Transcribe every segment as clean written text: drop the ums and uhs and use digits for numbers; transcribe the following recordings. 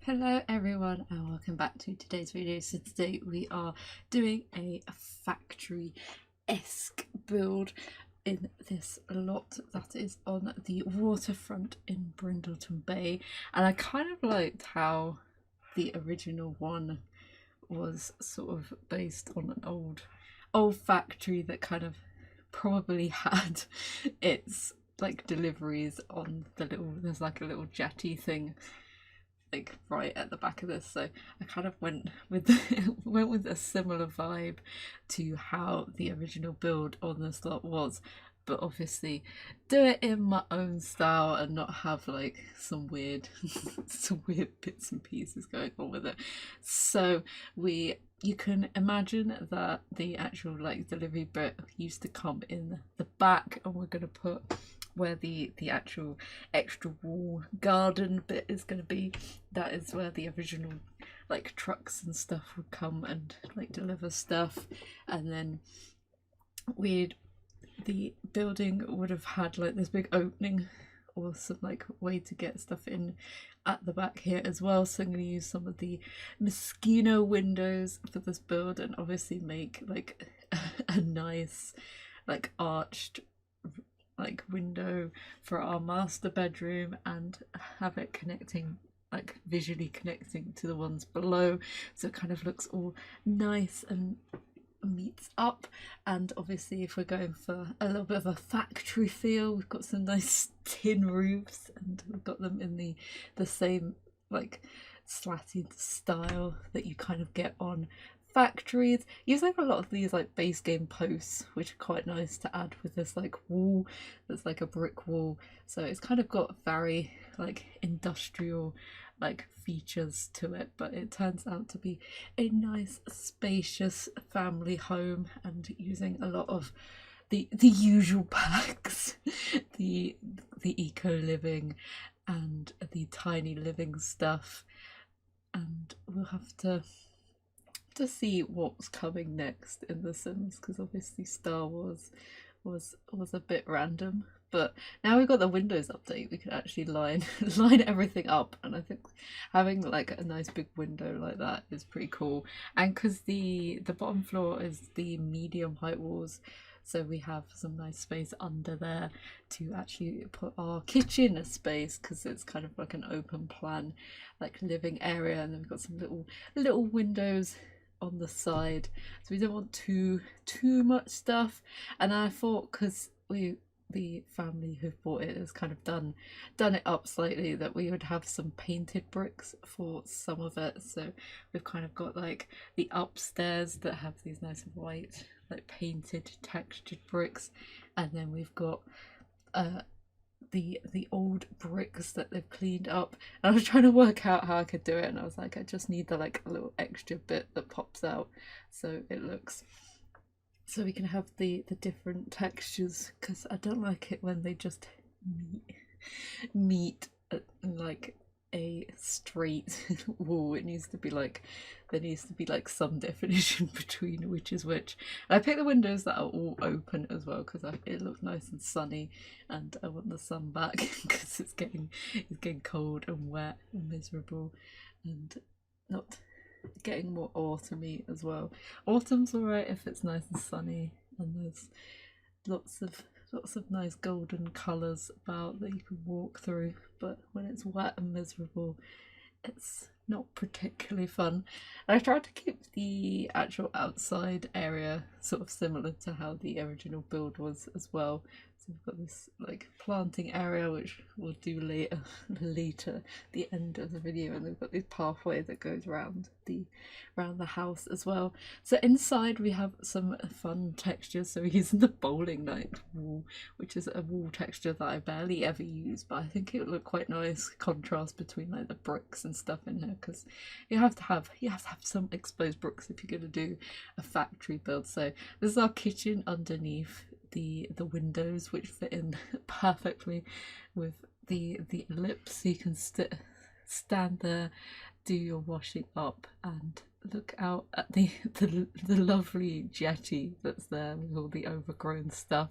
Hello everyone and welcome back to today's video. So today we are doing a factory-esque build in this lot that is on the waterfront in Brindleton Bay, and I kind of liked how the original one was sort of based on an old factory that kind of probably had its like deliveries on the there's like a little jetty thing like right at the back of this, so I kind of went with went with a similar vibe to how the original build on this lot was, but obviously do it in my own style and not have like some weird some weird bits and pieces going on with it. So you can imagine that the actual like delivery bit used to come in the back, and we're going to put where the actual extra wall garden bit is going to be. That is where the original like trucks and stuff would come and like deliver stuff, and then the building would have had like this big opening or some like way to get stuff in at the back here as well. So I'm going to use some of the mosquito windows for this build and obviously make like a nice like arched like window for our master bedroom and have it connecting, like visually connecting to the ones below, so it kind of looks all nice and meets up. And obviously if we're going for a little bit of a factory feel, we've got some nice tin roofs and we've got them in the same like slatted style that you kind of get on factories. Using a lot of these like base game posts, which are quite nice to add with this like wall that's like a brick wall, so it's kind of got very like industrial like features to it, but it turns out to be a nice spacious family home, and using a lot of the usual packs, the eco living and the tiny living stuff. And we'll have to see what's coming next in The Sims, because obviously Star Wars was a bit random, but now we've got the Windows update, we can actually line everything up, and I think having like a nice big window like that is pretty cool. And because the bottom floor is the medium height walls, so we have some nice space under there to actually put our kitchen space, because it's kind of like an open plan like living area, and then we've got some little windows on the side, so we don't want too much stuff. And I thought, because the family who bought it has kind of done it up slightly, that we would have some painted bricks for some of it. So we've kind of got like the upstairs that have these nice white like painted textured bricks, and then we've got the old bricks that they've cleaned up. And I was trying to work out how I could do it, and I was like, I just need the like a little extra bit that pops out so it looks, so we can have the different textures, because I don't like it when they just meet like a straight wall. It needs to be like, there needs to be like some definition between which is which. And I picked the windows that are all open as well, because it looks nice and sunny, and I want the sun back because it's getting cold and wet and miserable, and not getting more autumny as well. Autumn's alright if it's nice and sunny and there's lots of nice golden colours about that you can walk through, but when it's wet and miserable, it's not particularly fun. And I tried to keep the actual outside area sort of similar to how the original build was as well. So we've got this like planting area, which we'll do later the end of the video, and we've got this pathway that goes around the house as well. So inside we have some fun textures. So we're using the bowling night wall, which is a wall texture that I barely ever use, but I think it would look quite nice contrast between like the bricks and stuff in here, because you have to have some exposed bricks if you're going to do a factory build. So this is our kitchen underneath the windows, which fit in perfectly with the ellipse, so you can stand there, do your washing up, and look out at the lovely jetty that's there with all the overgrown stuff.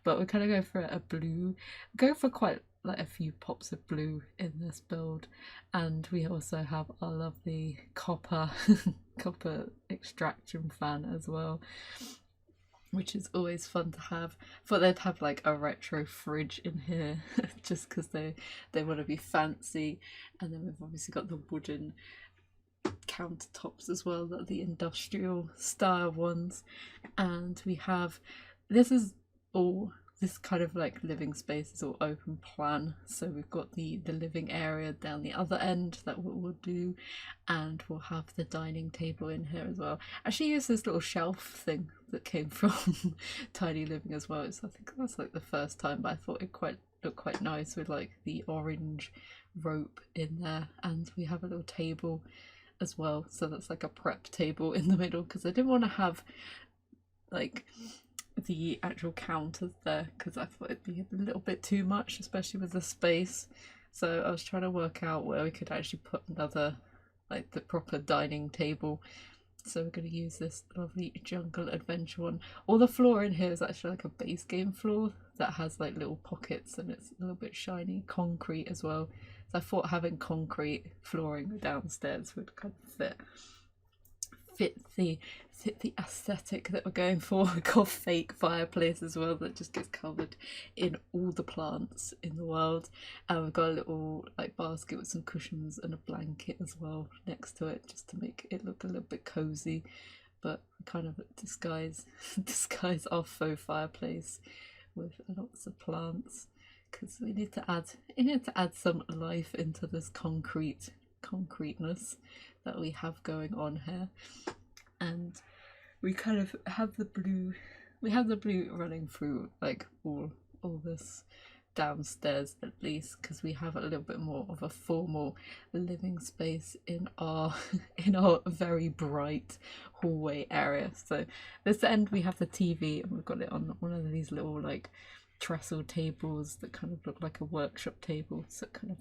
But we're kind of going for a blue, go for quite like a few pops of blue in this build, and we also have our lovely copper copper extraction fan as well, which is always fun to have. I thought they'd have like a retro fridge in here just because they want to be fancy. And then we've obviously got the wooden countertops as well, that the industrial style ones. And we have, this is all, this kind of like living space is all open plan, so we've got the living area down the other end that we'll do, and we'll have the dining table in here as well. I actually use this little shelf thing that came from Tiny Living as well. So I think that's like the first time, but I thought it looked quite nice with like the orange rope in there. And we have a little table as well, so that's like a prep table in the middle, because I didn't want to have like the actual counters there, because I thought it'd be a little bit too much, especially with the space. So I was trying to work out where we could actually put another, like the proper dining table. So we're going to use this lovely Jungle Adventure one. All the floor in here is actually like a base game floor that has like little pockets, and it's a little bit shiny concrete as well. So I thought having concrete flooring downstairs would kind of fit the aesthetic that we're going for. We've got a fake fireplace as well that just gets covered in all the plants in the world, and we've got a little like basket with some cushions and a blanket as well next to it, just to make it look a little bit cozy. But we kind of disguise our faux fireplace with lots of plants, because we need to add some life into this concreteness that we have going on here. And we kind of have the blue running through like all this downstairs, at least, because we have a little bit more of a formal living space in our very bright hallway area. So this end we have the TV, and we've got it on one of these little like trestle tables that kind of look like a workshop table, so it kind of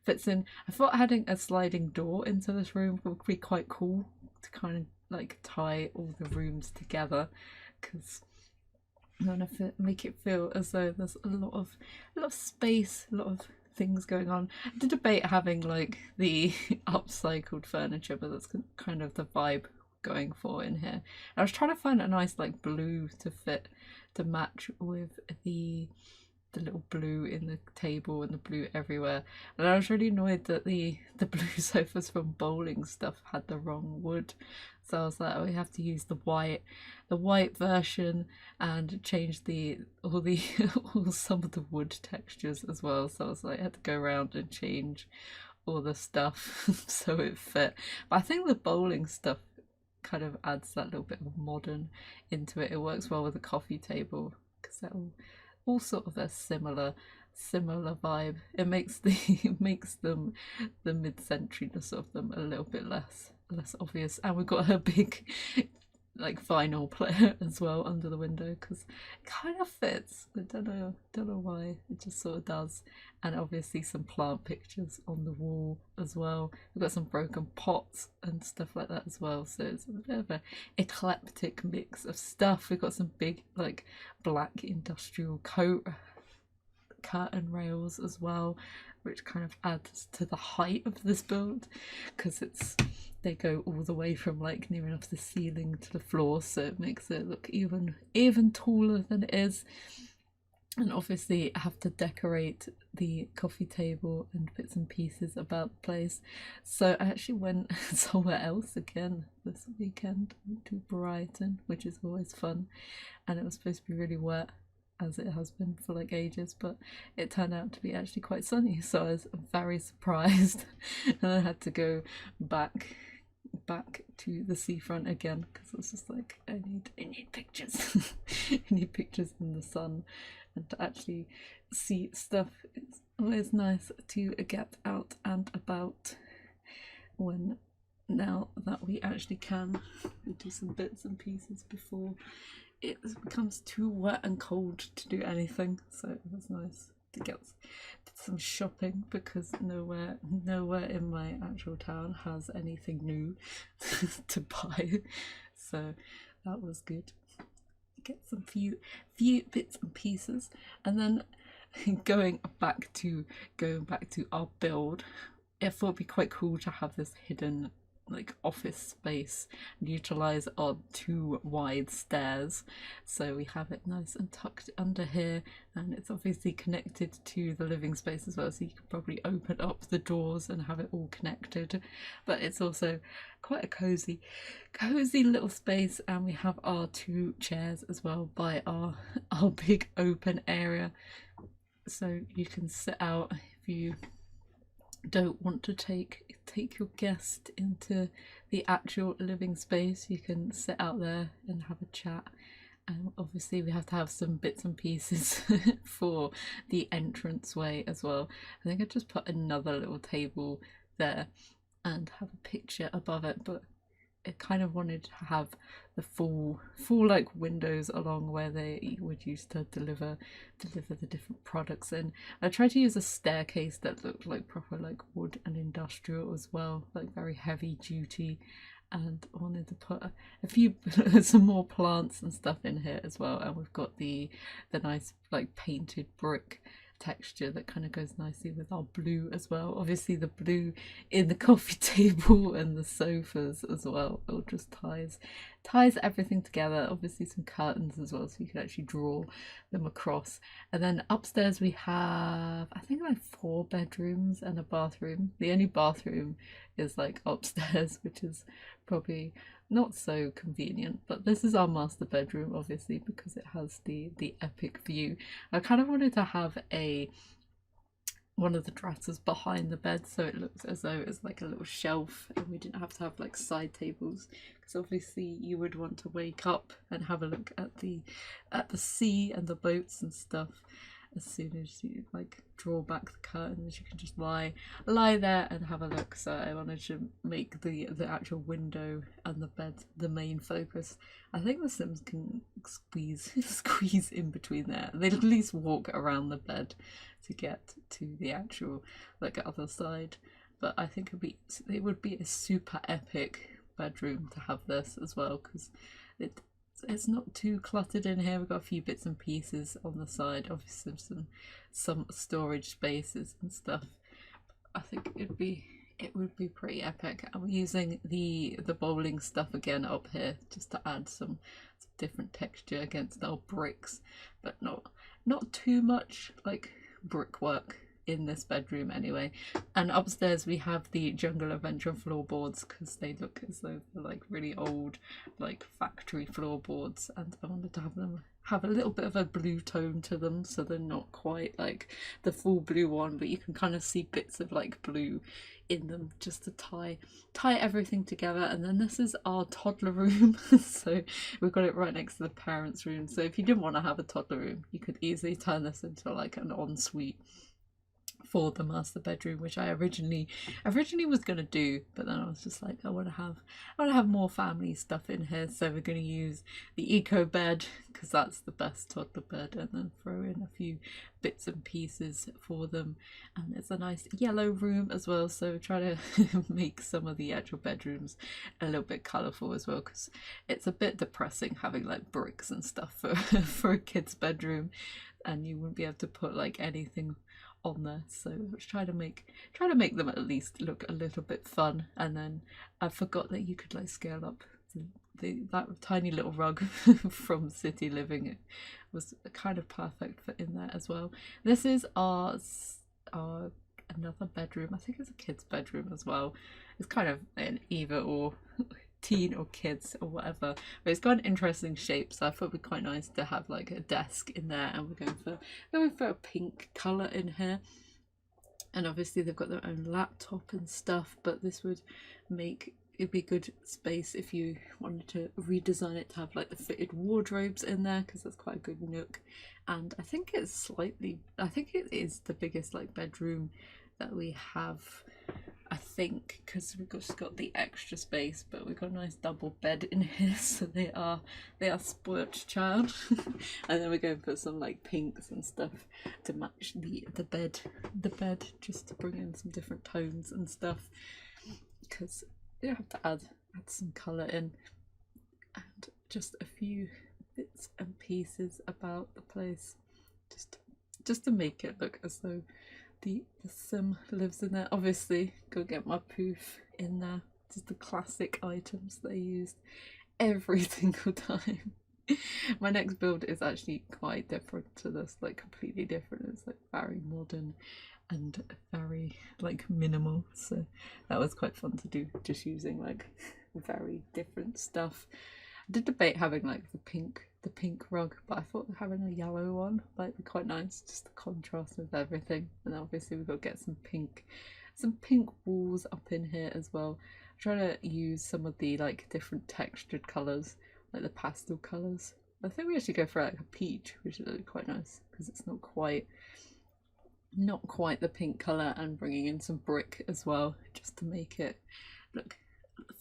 fits in. I thought adding a sliding door into this room would be quite cool to kind of like tie all the rooms together, because I want to make it feel as though there's a lot of space, a lot of things going on. I did debate having like the upcycled furniture, but that's kind of the vibe going for in here. I was trying to find a nice like blue to fit, to match with the little blue in the table and the blue everywhere, and I was really annoyed that the blue sofas from Bowling Stuff had the wrong wood, so I was like, oh, we have to use the white version and change all some of the wood textures as well. So I was like, I had to go around and change all the stuff so it fit. But I think the Bowling Stuff kind of adds that little bit of modern into it. It works well with a coffee table, because they're all sort of a similar vibe. It makes the mid-centuryness of them a little bit less obvious. And we've got a big like vinyl player as well under the window, because it kind of fits. I don't know why, it just sort of does. And obviously some plant pictures on the wall as well. We've got some broken pots and stuff like that as well, so it's a bit of an eclectic mix of stuff. We've got some big like black industrial curtain rails as well, which kind of adds to the height of this build, because they go all the way from like near enough the ceiling to the floor, so it makes it look even taller than it is. And obviously I have to decorate the coffee table and bits and pieces about the place, so I actually went somewhere else again this weekend. I went to Brighton, which is always fun, and it was supposed to be really wet, as it has been for like ages, but it turned out to be actually quite sunny, so I was very surprised. And I had to go back to the seafront again, because I was just like, I need pictures. I need pictures in the sun, and to actually see stuff. It's always nice to get out and about now that we actually can do some bits and pieces before it becomes too wet and cold to do anything. So it was nice to get some shopping, because nowhere in my actual town has anything new to buy, so that was good. Get some few bits and pieces. And then going back to our build, I thought it'd be quite cool to have this hidden like office space and utilize our 2 wide stairs, so we have it nice and tucked under here, and it's obviously connected to the living space as well, so you could probably open up the doors and have it all connected. But it's also quite a cozy little space, and we have our 2 chairs as well by our big open area, so you can sit out if you don't want to take your guest into the actual living space. You can sit out there and have a chat. And obviously we have to have some bits and pieces for the entranceway as well. I think I just put another little table there and have a picture above it, but I kind of wanted to have the full like windows along where they would used to deliver the different products in. I tried to use a staircase that looked like proper like wood and industrial as well, like very heavy duty, and I wanted to put a few some more plants and stuff in here as well. And we've got the nice like painted brick texture that kind of goes nicely with our blue as well. Obviously the blue in the coffee table and the sofas as well, it just ties everything together. Obviously some curtains as well, so you can actually draw them across. And then upstairs we have, I think, like 4 bedrooms and a bathroom. The only bathroom is like upstairs, which is probably not so convenient, but this is our master bedroom obviously because it has the epic view. I kind of wanted to have one of the dressers behind the bed, so it looks as though it's like a little shelf and we didn't have to have like side tables, because obviously you would want to wake up and have a look at the sea and the boats and stuff. As soon as you like draw back the curtains, you can just lie there and have a look. So I wanted to make the actual window and the bed the main focus. I think the Sims can squeeze in between there. They'd at least walk around the bed to get to the actual like other side. But I think it would be a super epic bedroom to have this as well, because it's not too cluttered in here. We've got a few bits and pieces on the side, obviously some storage spaces and stuff. I think it would be pretty epic. And we're using the bowling stuff again up here just to add some different texture against our bricks, but not too much like brickwork in this bedroom anyway. And upstairs we have the Jungle Adventure floorboards, because they look as though they're like really old like factory floorboards, and I wanted to have them have a little bit of a blue tone to them, so they're not quite like the full blue one, but you can kind of see bits of like blue in them just to tie everything together. And then this is our toddler room. So we've got it right next to the parents' room, so if you didn't want to have a toddler room, you could easily turn this into like an ensuite for the master bedroom, which I originally was gonna do, but then I was just like, I want to have more family stuff in here, so we're going to use the eco bed because that's the best toddler bed, and then throw in a few bits and pieces for them. And it's a nice yellow room as well, so try to make some of the actual bedrooms a little bit colourful as well, because it's a bit depressing having like bricks and stuff for a kid's bedroom, and you wouldn't be able to put like anything on there. So let's try to make them at least look a little bit fun. And then I forgot that you could like scale up that tiny little rug from City Living. It was kind of perfect for in there as well. This is our another bedroom. I think it's a kid's bedroom as well. It's kind of an either or, teen or kids or whatever, but it's got an interesting shape, so I thought it'd be quite nice to have like a desk in there. And we're going for a pink colour in here, and obviously they've got their own laptop and stuff, but this would make it'd be good space if you wanted to redesign it to have like the fitted wardrobes in there, because that's quite a good nook. And I think it is the biggest like bedroom that we have, I think, because we've just got the extra space, but we've got a nice double bed in here, so they are spoilt child. And then we're going to put some like pinks and stuff to match the bed, just to bring in some different tones and stuff, because you have to add some colour in, and just a few bits and pieces about the place just just to make it look as though the sim lives in there. Obviously, go get my poof in there. Just the classic items they used every single time. My next build is actually quite different to this, like completely different. It's like very modern and very like minimal, so that was quite fun to do, just using like very different stuff. I did debate having like the pink rug, but I thought having a yellow one might be quite nice, just the contrast with everything. And obviously we've got to get some pink walls up in here as well. I'm trying to use some of the like different textured colours, like the pastel colours. I think we actually go for like a peach, which is really quite nice because it's not quite the pink colour, and bringing in some brick as well just to make it look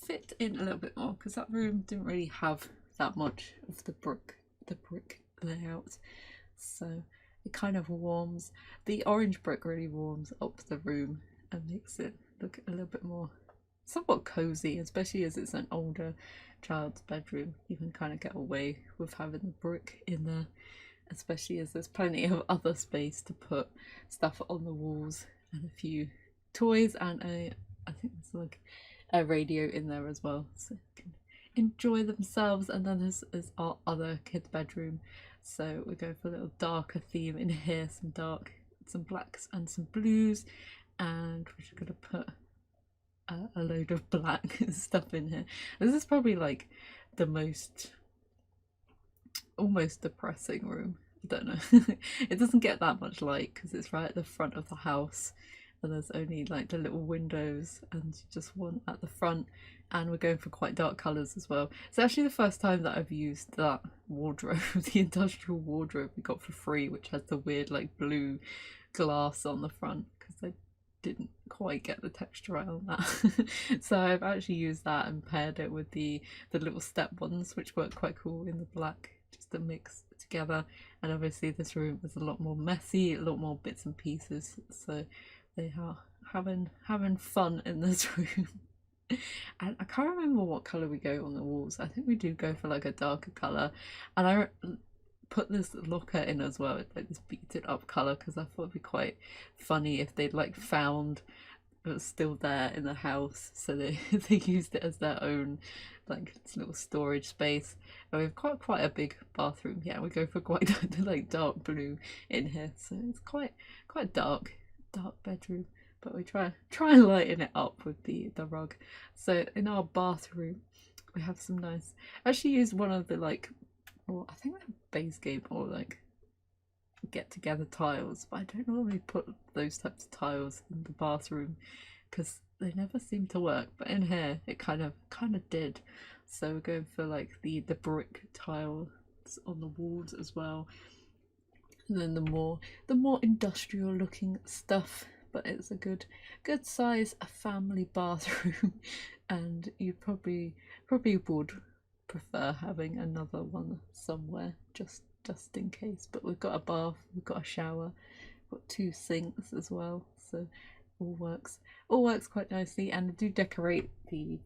fit in a little bit more, because that room didn't really have that much of the brick layout, so it kind of warms, the orange brick really warms up the room and makes it look a little bit more somewhat cozy, especially as it's an older child's bedroom. You can kind of get away with having the brick in there, especially as there's plenty of other space to put stuff on the walls and a few toys, and I think there's like a radio in there as well, so they can enjoy themselves. And then this is our other kid's bedroom, so we're going for a little darker theme in here, some blacks and some blues, and we're just going to put a load of black stuff in here. This is probably like the most almost depressing room. I don't know. It doesn't get that much light because it's right at the front of the house, and there's only like the little windows and just one at the front, and we're going for quite dark colours as well. It's actually the first time that I've used that wardrobe, the industrial wardrobe we got for free, which has the weird like blue glass on the front, because I didn't quite get the texture right on that. So I've actually used that and paired it with the little step ones, which work quite cool in the black, just to mix together. And obviously this room is a lot more messy, a lot more bits and pieces, so they are having fun in this room. And I can't remember what colour we go on the walls. I think we do go for like a darker colour, and I put this locker in as well, like this beaten up colour, because I thought it'd be quite funny if they'd like found it was still there in the house, so they used it as their own like this little storage space. And we've got quite a big bathroom. Yeah, we go for quite like dark blue in here, so it's quite dark bedroom, but we try and lighten it up with the rug. So in our bathroom we have some nice, I actually used one of the like, well, I think they're base game or like get together tiles, but I don't normally put those types of tiles in the bathroom because they never seem to work, but in here it kind of did. So we're going for like the brick tiles on the walls as well, and then the more industrial looking stuff. But it's a good size family bathroom, and you probably would prefer having another one somewhere just in case. But we've got a bath, we've got a shower, we've got 2 sinks as well, so all works quite nicely. And I do decorate the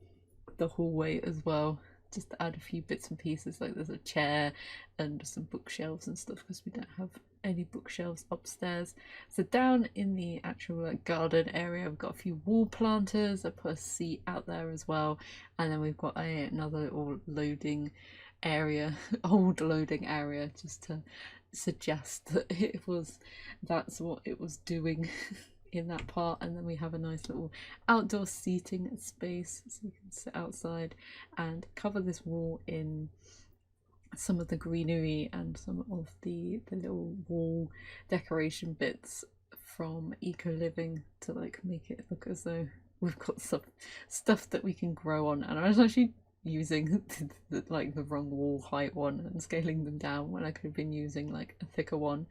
hallway as well, just to add a few bits and pieces, like there's a chair and some bookshelves and stuff, because we don't have any bookshelves upstairs. So down in the actual like garden area, we've got a few wall planters. I put a seat out there as well, and then we've got another little loading area, old loading area, just to suggest that that's what it was doing in that part. And then we have a nice little outdoor seating space, so you can sit outside and cover this wall in some of the greenery and some of the little wall decoration bits from Eco Living to like make it look as though we've got some stuff that we can grow on. And I was actually using the wrong wall height one and scaling them down when I could have been using like a thicker one.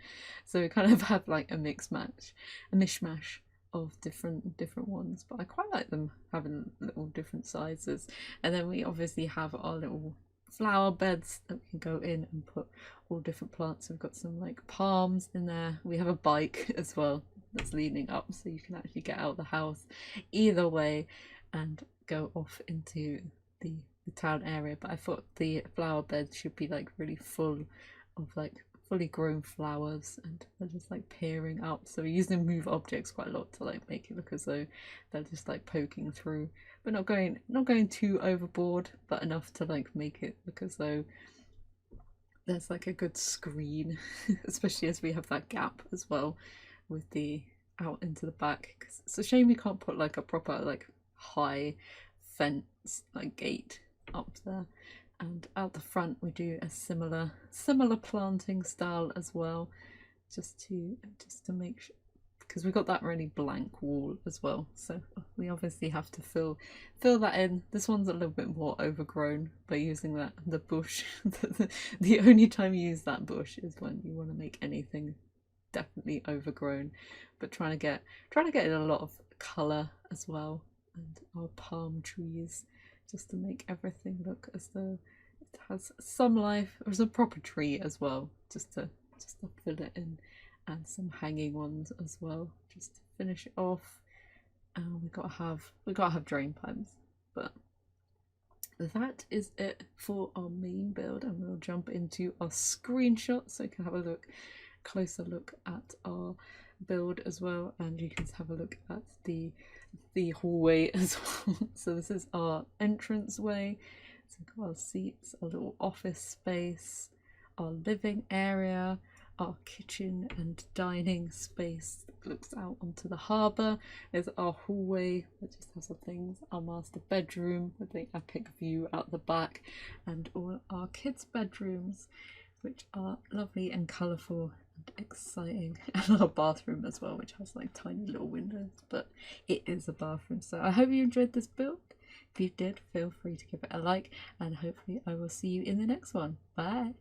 So we kind of have like a mishmash of different ones, but I quite like them having little different sizes. And then we obviously have our little flower beds that we can go in and put all different plants. We've got some like palms in there. We have a bike as well that's leaning up, so you can actually get out of the house either way and go off into the town area. But I thought the flower beds should be like really full of like fully grown flowers, and they're just like peering up. So we're using move objects quite a lot to like make it look as though they're just like poking through, but not going too overboard, but enough to like make it look as though there's like a good screen, especially as we have that gap as well with the out into the back. 'Cause it's a shame we can't put like a proper like high fence like gate up there. And out the front we do a similar planting style as well, just to make sure, because we've got that really blank wall as well, so we obviously have to fill that in. This one's a little bit more overgrown by using the bush. The only time you use that bush is when you want to make anything definitely overgrown, but trying to get in a lot of colour as well, and our palm trees, just to make everything look as though it has some life. There's a proper tree as well, just to fill it in, and some hanging ones as well, just to finish it off. And we gotta have drain pipes. But that is it for our main build, and we'll jump into our screenshot so you can have a closer look at our build as well, and you can have a look at the hallway as well. So this is our entrance way. So we've got our seats, our little office space, our living area, our kitchen and dining space that looks out onto the harbour. There's our hallway that just has some things, our master bedroom with the epic view out the back, and all our kids' bedrooms, which are lovely and colourful and exciting, and our bathroom as well, which has like tiny little windows, but it is a bathroom. So I hope you enjoyed this build. If you did, feel free to give it a like, and hopefully I will see you in the next one. Bye.